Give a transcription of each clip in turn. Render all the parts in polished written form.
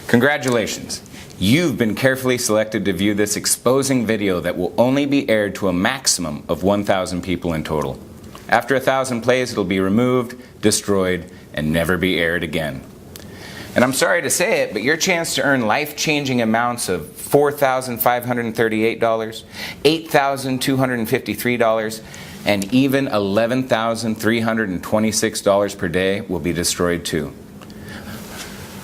Congratulations! You've been carefully selected to view this exposing video that will only be aired to a maximum of 1,000 people in total. After 1,000 plays, it'll be removed, destroyed, and never be aired again. And I'm sorry to say it, but your chance to earn life-changing amounts of $4,538, $8,253, and even $11,326 per day will be destroyed too.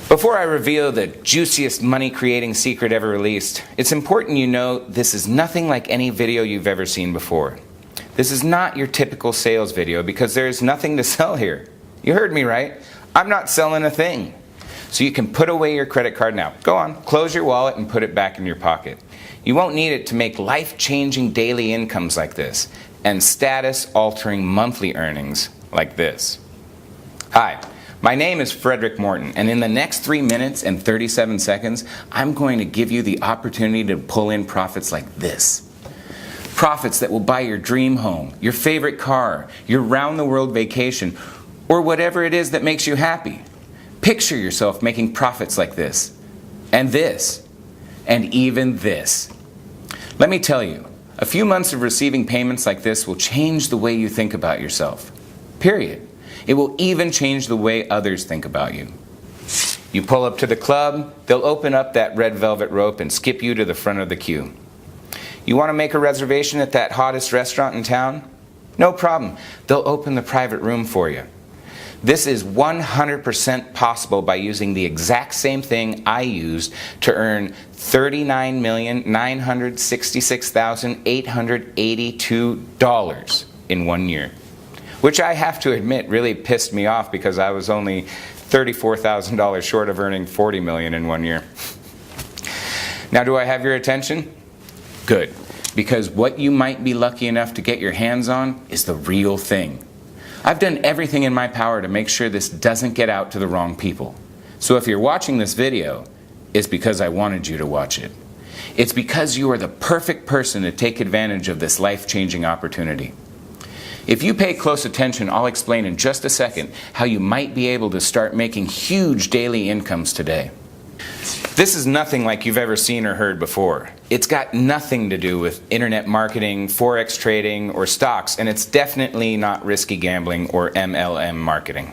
Before I reveal the juiciest money-creating secret ever released, it's important you know this is nothing like any video you've ever seen before. This is not your typical sales video because there is nothing to sell here. You heard me right. I'm not selling a thing. So you can put away your credit card now. Go on, close your wallet and put it back in your pocket. You won't need it to make life-changing daily incomes like this and status-altering monthly earnings like this. Hi. My name is Frederick Morton, and in the next 3 minutes and 37 seconds, I'm going to give you the opportunity to pull in profits like this. Profits that will buy your dream home, your favorite car, your round-the-world vacation, or whatever it is that makes you happy. Picture yourself making profits like this, and even this. Let me tell you, a few months of receiving payments like this will change the way you think about yourself. Period. It will even change the way others think about you. You pull up to the club, they'll open up that red velvet rope and skip you to the front of the queue. You want to make a reservation at that hottest restaurant in town? No problem. They'll open the private room for you. This is 100% possible by using the exact same thing I used to earn $39,966,882 in 1 year. Which I have to admit really pissed me off because I was only $34,000 short of earning $40 million in 1 year. Now, do I have your attention? Good, because what you might be lucky enough to get your hands on is the real thing. I've done everything in my power to make sure this doesn't get out to the wrong people. So if you're watching this video, it's because I wanted you to watch it. It's because you are the perfect person to take advantage of this life-changing opportunity. If you pay close attention, I'll explain in just a second how you might be able to start making huge daily incomes today. This is nothing like you've ever seen or heard before. It's got nothing to do with internet marketing, forex trading, or stocks, and it's definitely not risky gambling or MLM marketing.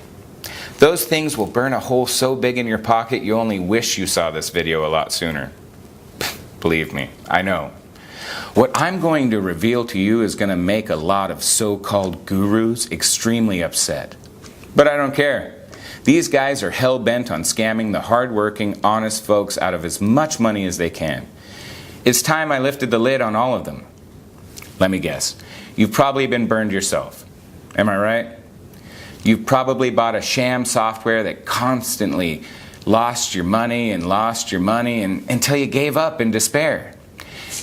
Those things will burn a hole so big in your pocket you only wish you saw this video a lot sooner. Believe me, I know. What I'm going to reveal to you is going to make a lot of so-called gurus extremely upset. But I don't care. These guys are hell-bent on scamming the hard-working, honest folks out of as much money as they can. It's time I lifted the lid on all of them. Let me guess. You've probably been burned yourself. Am I right? You've probably bought a sham software that constantly lost your money until you gave up in despair.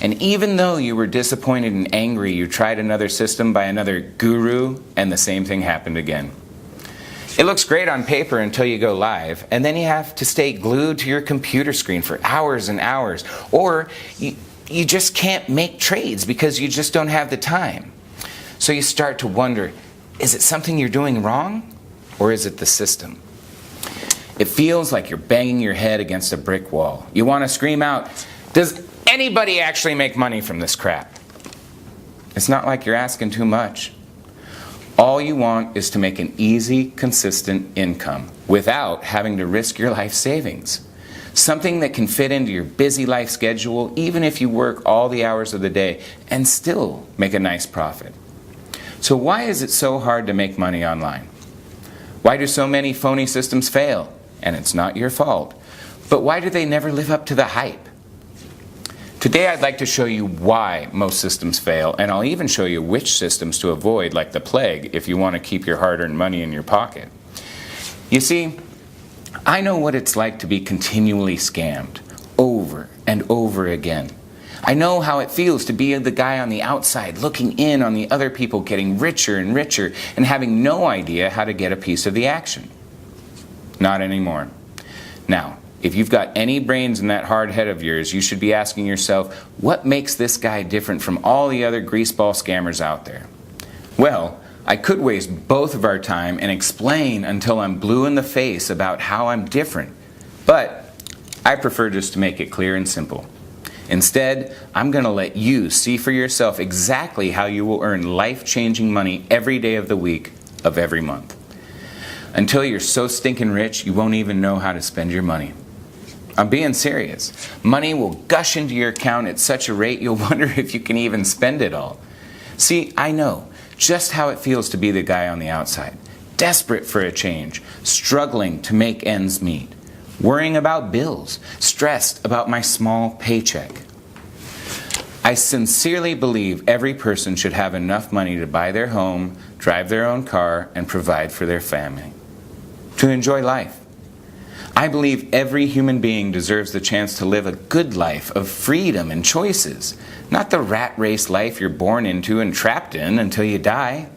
And even though you were disappointed and angry, you tried another system by another guru, and the same thing happened again. It looks great on paper until you go live, and then you have to stay glued to your computer screen for hours and hours, or you just can't make trades because you just don't have the time. So you start to wonder, is it something you're doing wrong, or is it the system? It feels like you're banging your head against a brick wall. You want to scream out, does anybody actually make money from this crap? It's not like you're asking too much. All you want is to make an easy, consistent income without having to risk your life savings. Something that can fit into your busy life schedule even if you work all the hours of the day and still make a nice profit. So why is it so hard to make money online? Why do so many phony systems fail? And it's not your fault. But why do they never live up to the hype? Today I'd like to show you why most systems fail, and I'll even show you which systems to avoid like the plague if you want to keep your hard-earned money in your pocket. You see, I know what it's like to be continually scammed, over and over again. I know how it feels to be the guy on the outside looking in on the other people getting richer and richer and having no idea how to get a piece of the action. Not anymore. Now, if you've got any brains in that hard head of yours, you should be asking yourself, what makes this guy different from all the other greaseball scammers out there? Well, I could waste both of our time and explain until I'm blue in the face about how I'm different. But I prefer just to make it clear and simple. Instead, I'm going to let you see for yourself exactly how you will earn life-changing money every day of the week of every month. Until you're so stinking rich, you won't even know how to spend your money. I'm being serious. Money will gush into your account at such a rate you'll wonder if you can even spend it all. See, I know just how it feels to be the guy on the outside, desperate for a change, struggling to make ends meet, worrying about bills, stressed about my small paycheck. I sincerely believe every person should have enough money to buy their home, drive their own car, and provide for their family, to enjoy life. I believe every human being deserves the chance to live a good life of freedom and choices, not the rat race life you're born into and trapped in until you die.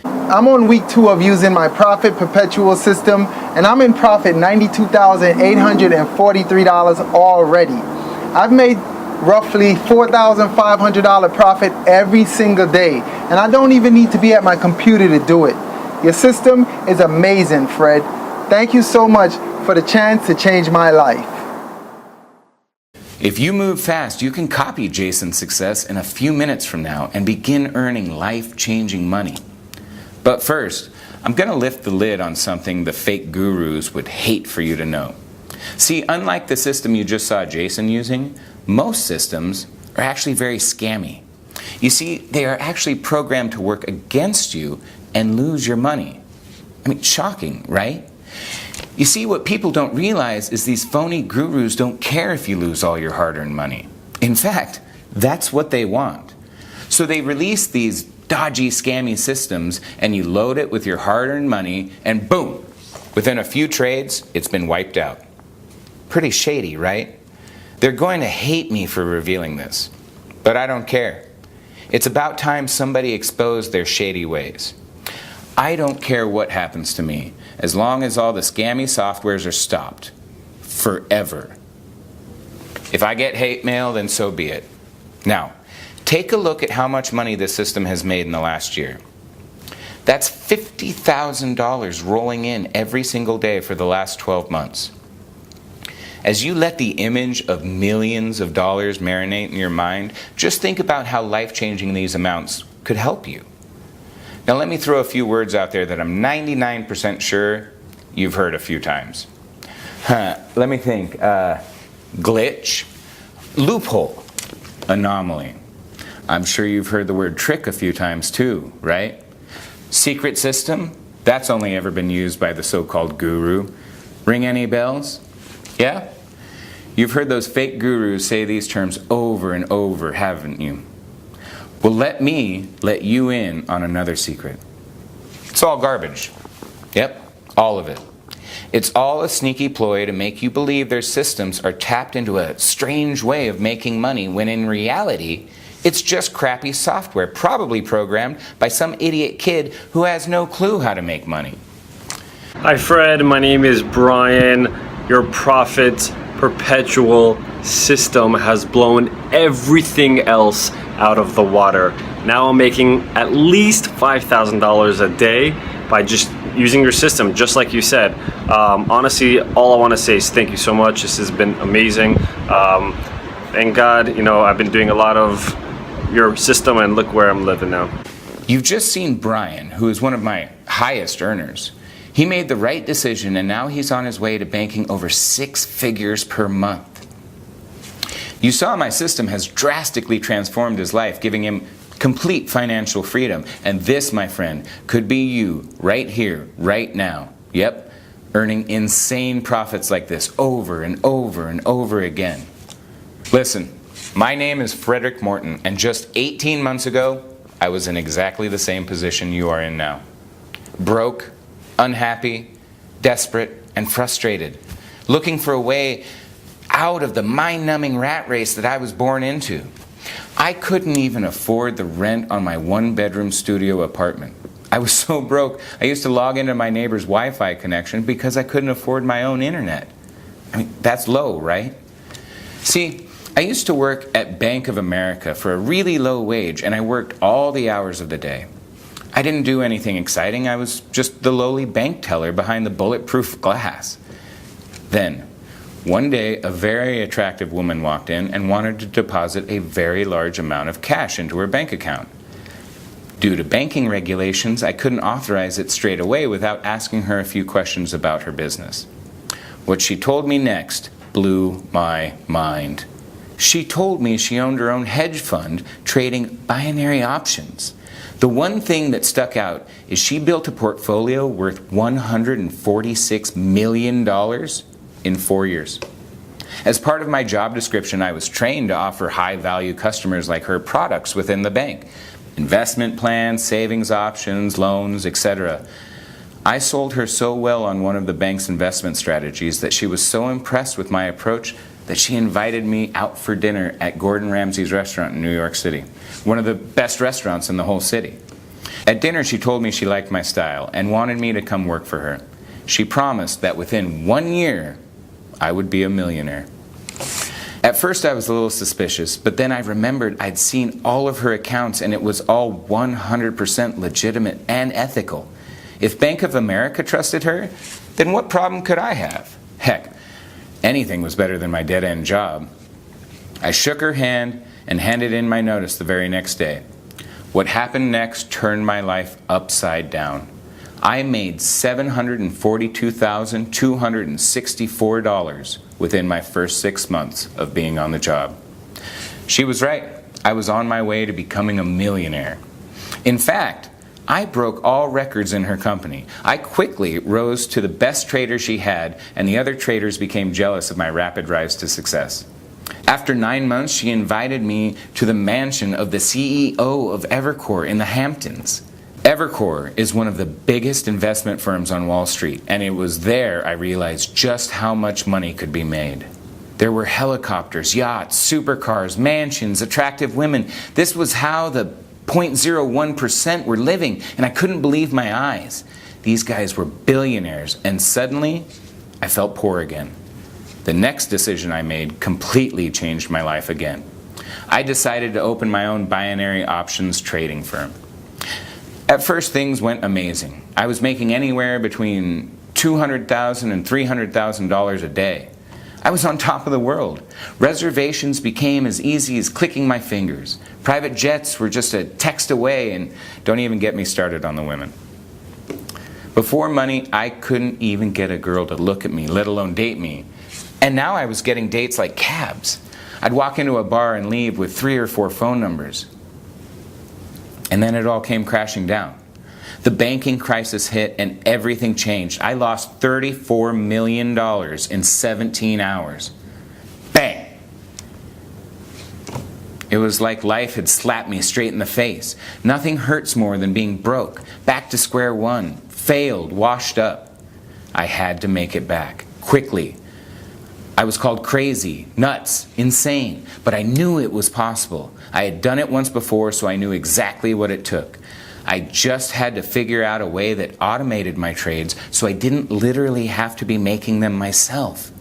I'm on week 2 of using my profit perpetual system, and I'm in profit $92,843 already. I've made roughly $4,500 profit every single day, and I don't even need to be at my computer to do it. Your system is amazing, Fred. Thank you so much for the chance to change my life. If you move fast, you can copy Jason's success in a few minutes from now and begin earning life-changing money. But first, I'm going to lift the lid on something the fake gurus would hate for you to know. See, unlike the system you just saw Jason using, most systems are actually very scammy. You see, they are actually programmed to work against you and lose your money. I mean, shocking, right? You see, what people don't realize is these phony gurus don't care if you lose all your hard-earned money. In fact, that's what they want. So they release these dodgy, scammy systems, and you load it with your hard-earned money, and boom! Within a few trades, it's been wiped out. Pretty shady, right? They're going to hate me for revealing this, but I don't care. It's about time somebody exposed their shady ways. I don't care what happens to me, as long as all the scammy softwares are stopped. Forever. If I get hate mail, then so be it. Now, take a look at how much money this system has made in the last year. That's $50,000 rolling in every single day for the last 12 months. As you let the image of millions of dollars marinate in your mind, just think about how life-changing these amounts could help you. Now let me throw a few words out there that I'm 99% sure you've heard a few times. Let me think. Glitch, loophole, anomaly. I'm sure you've heard the word trick a few times too, right? Secret system, that's only ever been used by the so-called guru. Ring any bells? Yeah? You've heard those fake gurus say these terms over and over, haven't you? Well, let me let you in on another secret. It's all garbage. Yep, all of it. It's all a sneaky ploy to make you believe their systems are tapped into a strange way of making money, when in reality, it's just crappy software, probably programmed by some idiot kid who has no clue how to make money. Hi Fred, my name is Brian. Your profit perpetual system has blown everything else out of the water. Now I'm making at least $5,000 a day by just using your system, just like you said. Honestly, all I want to say is thank you so much. This has been amazing. Thank God, I've been doing a lot of your system, and look where I'm living now. You've just seen Brian, who is one of my highest earners. He made the right decision, and now he's on his way to banking over 6 figures per month. You saw my system has drastically transformed his life, giving him complete financial freedom. And this, my friend, could be you right here, right now. Yep, earning insane profits like this over and over and over again. Listen, my name is Frederick Morton, and just 18 months ago, I was in exactly the same position you are in now. Broke, unhappy, desperate, and frustrated, looking for a way out of the mind-numbing rat race that I was born into. I couldn't even afford the rent on my 1-bedroom studio apartment. I was so broke, I used to log into my neighbor's Wi-Fi connection because I couldn't afford my own internet. I mean, that's low, right? See, I used to work at Bank of America for a really low wage, and I worked all the hours of the day. I didn't do anything exciting. I was just the lowly bank teller behind the bulletproof glass. Then, One day, a very attractive woman walked in and wanted to deposit a very large amount of cash into her bank account. Due to banking regulations, I couldn't authorize it straight away without asking her a few questions about her business. What she told me next blew my mind. She told me she owned her own hedge fund trading binary options. The one thing that stuck out is she built a portfolio worth $146 million in 4 years. As part of my job description, I was trained to offer high-value customers like her products within the bank. Investment plans, savings options, loans, etc. I sold her so well on one of the bank's investment strategies that she was so impressed with my approach that she invited me out for dinner at Gordon Ramsay's restaurant in New York City, one of the best restaurants in the whole city. At dinner, she told me she liked my style and wanted me to come work for her. She promised that within 1 year, I would be a millionaire. At first I was a little suspicious, but then I remembered I'd seen all of her accounts and it was all 100% legitimate and ethical. If Bank of America trusted her, then what problem could I have? Heck, anything was better than my dead-end job. I shook her hand and handed in my notice the very next day. What happened next turned my life upside down. I made $742,264 within my first 6 months of being on the job. She was right. I was on my way to becoming a millionaire. In fact, I broke all records in her company. I quickly rose to the best trader she had, and the other traders became jealous of my rapid rise to success. After 9 months, she invited me to the mansion of the CEO of Evercore in the Hamptons. Evercore is one of the biggest investment firms on Wall Street, and it was there I realized just how much money could be made. There were helicopters, yachts, supercars, mansions, attractive women. This was how the 0.01% were living, and I couldn't believe my eyes. These guys were billionaires, and suddenly I felt poor again. The next decision I made completely changed my life again. I decided to open my own binary options trading firm. At first, things went amazing. I was making anywhere between $200,000 and $300,000 a day. I was on top of the world. Reservations became as easy as clicking my fingers. Private jets were just a text away, and don't even get me started on the women. Before money, I couldn't even get a girl to look at me, let alone date me. And now I was getting dates like cabs. I'd walk into a bar and leave with 3 or 4 phone numbers. And then it all came crashing down. The banking crisis hit and everything changed. I lost $34 million in 17 hours. Bang! It was like life had slapped me straight in the face. Nothing hurts more than being broke, back to square one, failed, washed up. I had to make it back, quickly. I was called crazy, nuts, insane, but I knew it was possible. I had done it once before, so I knew exactly what it took. I just had to figure out a way that automated my trades so I didn't literally have to be making them myself.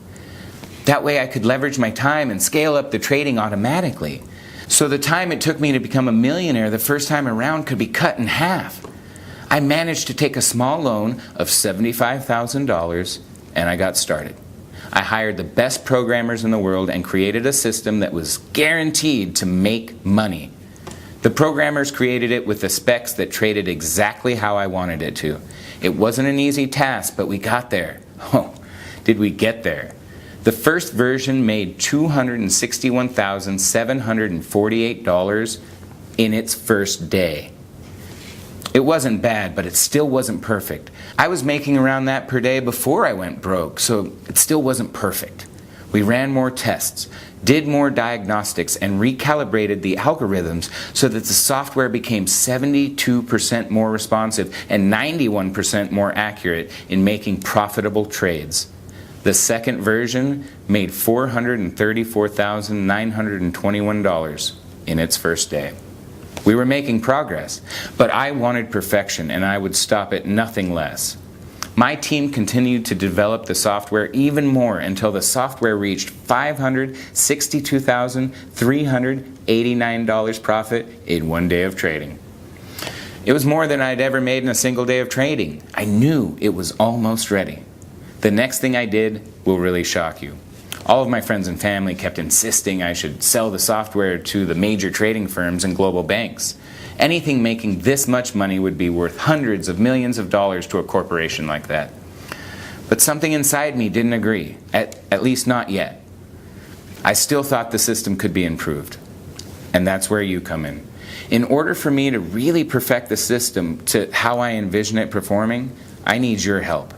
That way I could leverage my time and scale up the trading automatically. So the time it took me to become a millionaire the first time around could be cut in half. I managed to take a small loan of $75,000 and I got started. I hired the best programmers in the world and created a system that was guaranteed to make money. The programmers created it with the specs that traded exactly how I wanted it to. It wasn't an easy task, but we got there. Oh, did we get there? The first version made $261,748 in its first day. It wasn't bad, but it still wasn't perfect. I was making around that per day before I went broke, so it still wasn't perfect. We ran more tests, did more diagnostics, and recalibrated the algorithms so that the software became 72% more responsive and 91% more accurate in making profitable trades. The second version made $434,921 in its first day. We were making progress, but I wanted perfection and I would stop at nothing less. My team continued to develop the software even more until the software reached $562,389 profit in 1 day of trading. It was more than I'd ever made in a single day of trading. I knew it was almost ready. The next thing I did will really shock you. All of my friends and family kept insisting I should sell the software to the major trading firms and global banks. Anything making this much money would be worth hundreds of millions of dollars to a corporation like that. But something inside me didn't agree, at least not yet. I still thought the system could be improved. And that's where you come in. In order for me to really perfect the system to how I envision it performing, I need your help.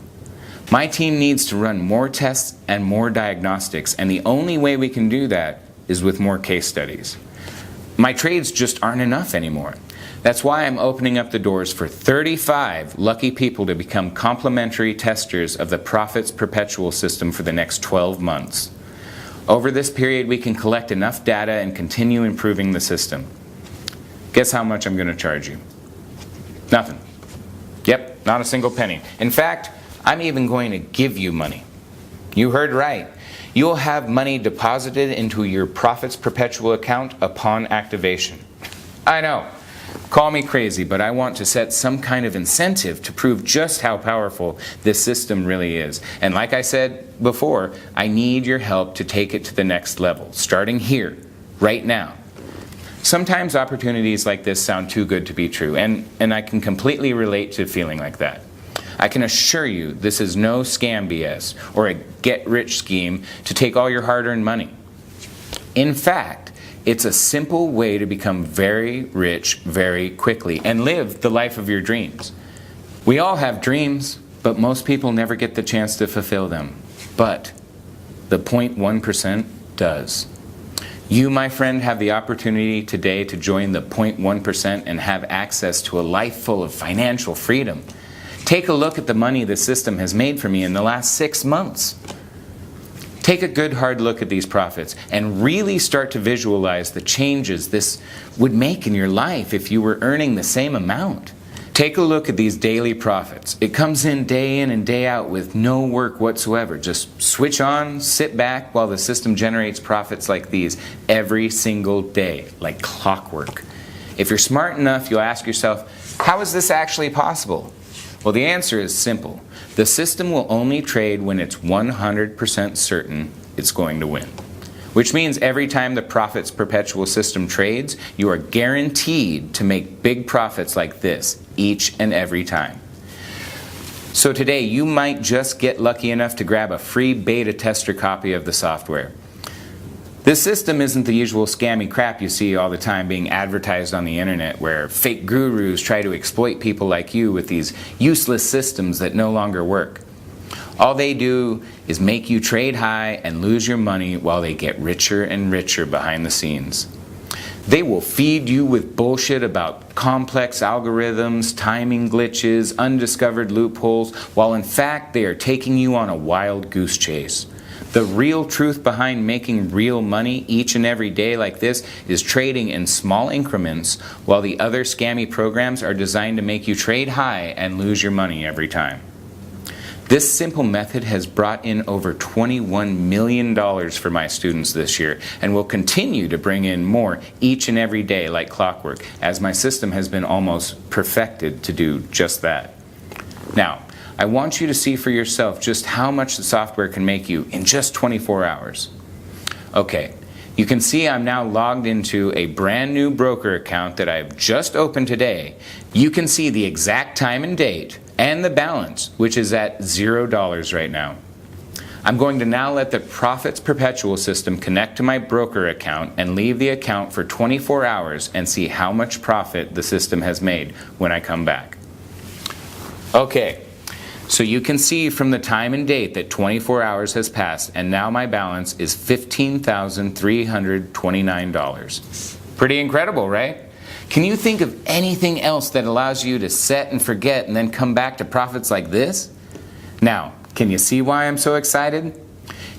My team needs to run more tests and more diagnostics, and the only way we can do that is with more case studies. My trades just aren't enough anymore. That's why I'm opening up the doors for 35 lucky people to become complimentary testers of the Profits Perpetual system for the next 12 months. Over this period, we can collect enough data and continue improving the system. Guess how much I'm going to charge you? Nothing. Yep, not a single penny. In fact, I'm even going to give you money. You heard right. You'll have money deposited into your Profits Perpetual account upon activation. I know. Call me crazy, but I want to set some kind of incentive to prove just how powerful this system really is. And like I said before, I need your help to take it to the next level, starting here, right now. Sometimes opportunities like this sound too good to be true, and I can completely relate to feeling like that. I can assure you this is no scam BS or a get-rich scheme to take all your hard-earned money. In fact, it's a simple way to become very rich very quickly and live the life of your dreams. We all have dreams, but most people never get the chance to fulfill them. But the 0.1% does. You, my friend, have the opportunity today to join the 0.1% and have access to a life full of financial freedom. Take a look at the money the system has made for me in the last 6 months. Take a good hard look at these profits and really start to visualize the changes this would make in your life if you were earning the same amount. Take a look at these daily profits. It comes in and day out with no work whatsoever. Just switch on, sit back while the system generates profits like these every single day, like clockwork. If you're smart enough, you'll ask yourself, how is this actually possible? Well, the answer is simple. The system will only trade when it's 100% certain it's going to win. Which means every time the Profits Perpetual system trades, you are guaranteed to make big profits like this each and every time. So today, you might just get lucky enough to grab a free beta tester copy of the software. This system isn't the usual scammy crap you see all the time being advertised on the internet, where fake gurus try to exploit people like you with these useless systems that no longer work. All they do is make you trade high and lose your money while they get richer and richer behind the scenes. They will feed you with bullshit about complex algorithms, timing glitches, undiscovered loopholes, while in fact they are taking you on a wild goose chase. The real truth behind making real money each and every day like this is trading in small increments, while the other scammy programs are designed to make you trade high and lose your money every time. This simple method has brought in over $21 million for my students this year and will continue to bring in more each and every day like clockwork, as my system has been almost perfected to do just that. Now, I want you to see for yourself just how much the software can make you in just 24 hours. Okay, you can see I'm now logged into a brand new broker account that I've just opened today. You can see the exact time and date and the balance, which is at $0 right now. I'm going to now let the Profits Perpetual system connect to my broker account and leave the account for 24 hours and see how much profit the system has made when I come back. Okay. So you can see from the time and date that 24 hours has passed, and now my balance is $15,329. Pretty incredible, right? Can you think of anything else that allows you to set and forget and then come back to profits like this? Now, can you see why I'm so excited?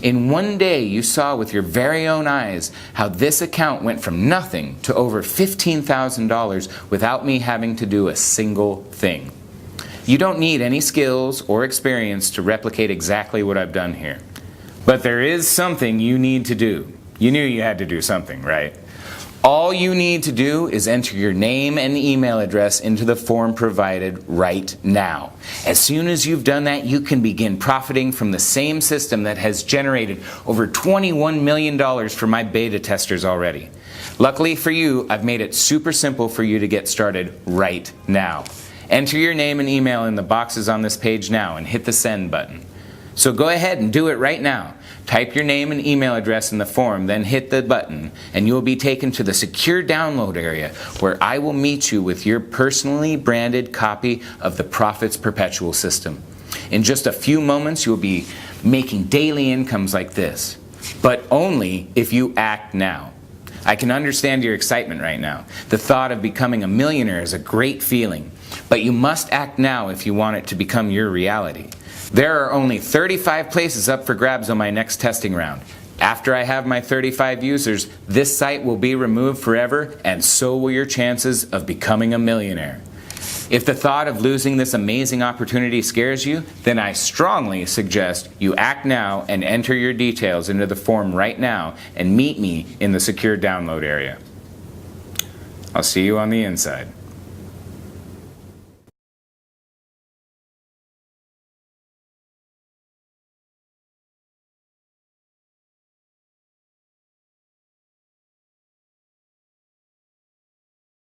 In one day, you saw with your very own eyes how this account went from nothing to over $15,000 without me having to do a single thing. You don't need any skills or experience to replicate exactly what I've done here. But there is something you need to do. You knew you had to do something, right? All you need to do is enter your name and email address into the form provided right now. As soon as you've done that, you can begin profiting from the same system that has generated over $21 million for my beta testers already. Luckily for you, I've made it super simple for you to get started right now. Enter your name and email in the boxes on this page now and hit the send button. So go ahead and do it right now. Type your name and email address in the form, then hit the button, and you will be taken to the secure download area where I will meet you with your personally branded copy of the Profits Perpetual system. In just a few moments, you will be making daily incomes like this, but only if you act now. I can understand your excitement right now. The thought of becoming a millionaire is a great feeling, but you must act now if you want it to become your reality. There are only 35 places up for grabs on my next testing round. After I have my 35 users, this site will be removed forever, and so will your chances of becoming a millionaire. If the thought of losing this amazing opportunity scares you, then I strongly suggest you act now and enter your details into the form right now and meet me in the secure download area. I'll see you on the inside.